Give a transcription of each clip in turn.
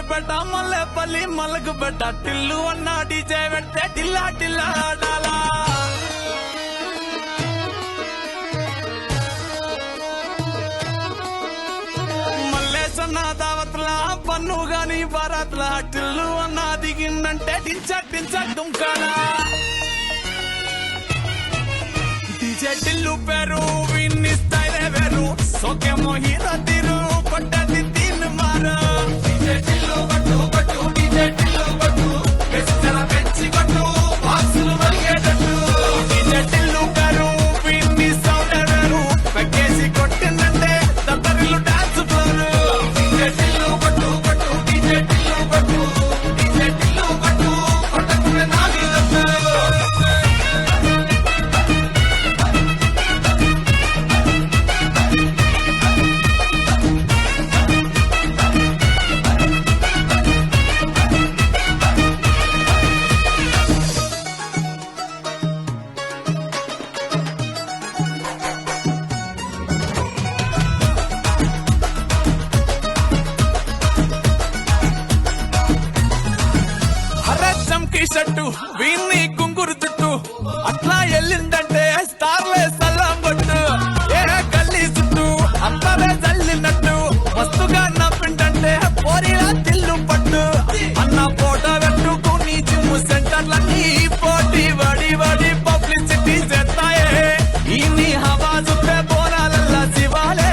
బెట్ట మల్లెపల్లి మలగు బెట్ట టిల్లు అన్న డీజే పెడితే టిల్లా టిల్లా ఆడాలా మల్లేసన్న దావత్ల పన్ను గాని భారత్ల టిల్లు అన్న దిగిందంటే టించక్ టించక్ దుంకాలా డీజే టిల్లు పేరు విన్ని స్టైల్ వేరు సోకేమో హీరో తీరు కొట్టది తీన్ మారు డీజే టిల్లు పట్టు పట్టు డీజే టిల్లు పట్టు పెంచర పెంచి కొట్టు బాక్సులు మరిగేటట్టు డీజే టిల్లు పేరు విన్ని సౌండ్ వేరు పెక్కేసి కొట్టిందంటే దద్దరిల్లు డాన్స్ ఫ్లోరు డీజే టిల్లు పట్టు పట్టు డీజే టిల్లు పట్టు డీజే టిల్లు పట్టు కొట్టకునే నాది దట్టు చంకీ షట్టు వీన్ని కుంగురు చుట్టూ అట్లా ఎల్లిందంటే స్టార్లే సల్లం కొట్టు ఏ గల్లీ చుట్టూ అంతరే జల్లినట్టు మస్తుగా నవ్విందంటే పోరిలా తిల్లు పట్టు అన్న ఫోటో పెట్టుకుని జిమ్ సెంటర్లన్నీ పోటీ వడి వడి పబ్లిసిటీ చేస్తాయే ఈ నీ హవా చూస్తే బోనాలల్లా శివాలే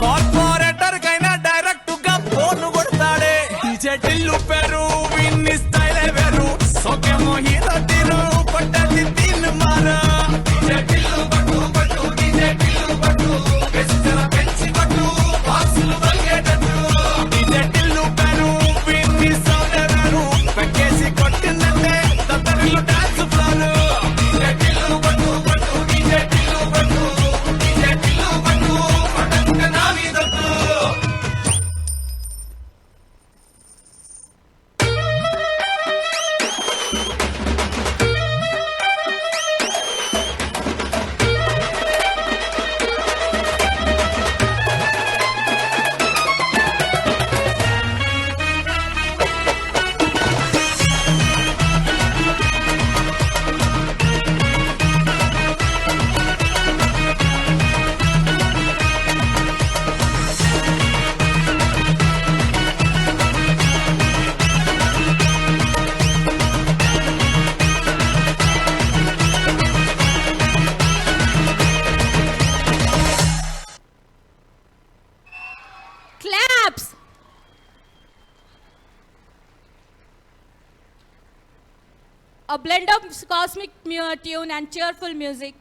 కార్పొరేటర్ కైనా డైరెక్ట్ గా ఫోన్ కొడతాడే డీజే టిల్లు పేరు విన్ని స్టైల్ వేరు సోకేమో హీరో తీరు కొట్టది తీన్ మారు డీజే టిల్లు పట్టు పట్టు డీజే టిల్లు పట్టు పెంచర పెంచి కొట్టు బాక్సులు మరిగేటట్టు డీజే టిల్లు పేరు విన్ని సౌండ్ వేరు పెక్కేసి కొట్టిందంటే దద్దరిల్లు డాన్స్ ఫ్లోరు డీజే టిల్లు పట్టు పట్టు డీజే టిల్లు పట్టు డీజే టిల్లు పట్టు కొట్టకునే నావి that Claps! A blend of cosmic tune and cheerful music.